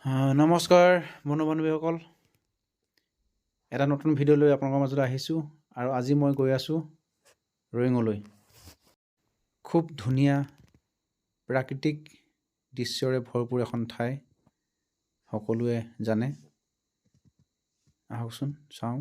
নমস্কাৰ বন্ধু-বান্ধৱীসকল, এটা নতুন ভিডিঅ' লৈ আপোনালোকৰ মাজলৈ আহিছোঁ আৰু আজি মই গৈ আছোঁ ৰয়িঙলৈ। খুব ধুনীয়া প্ৰাকৃতিক দৃশ্যৰে ভৰপূৰ এখন ঠাই, সকলোৱে জানে। আহকচোন চাওঁ।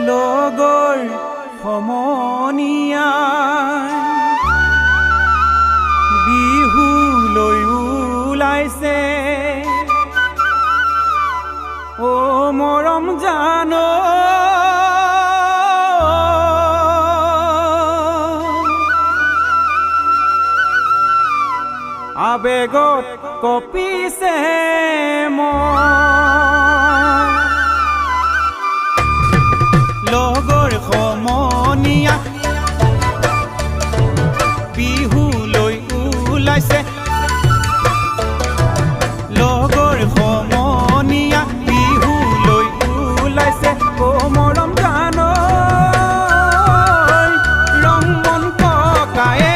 লগৰ সমনীয়া বিহু লৈ ওলাইছে, অ মৰম জানো আবেগত কঁপিছে লগৰ সমনীয়া বিহু লৈ ওলাইছে, লগৰ সমনীয়া বিহু লৈ ওলাইছে, অ মৰম জানো ৰং মন পকায়ে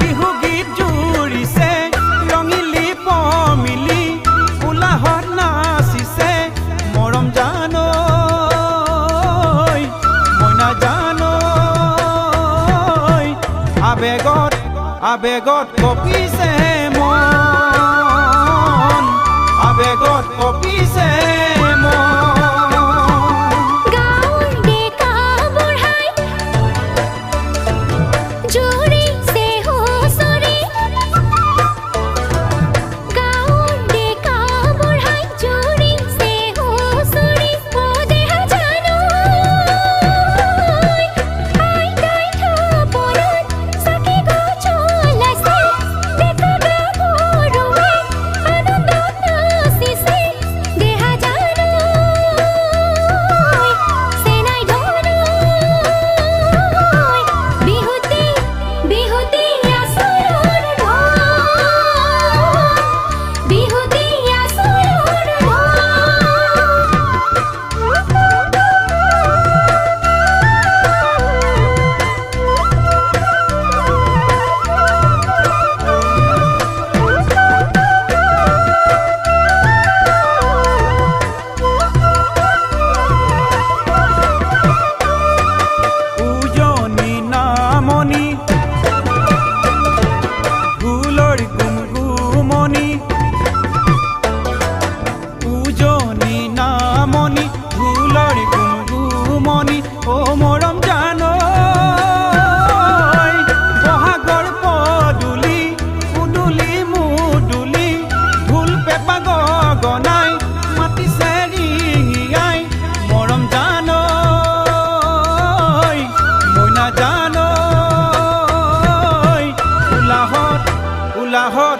বিহু গীত জুৰিছে, ৰঙিলি পমিলি উলাহত নাচিছে, মৰম জানো আবেগত কঁপিছে মন, আবেগত কঁপিছে উলাহত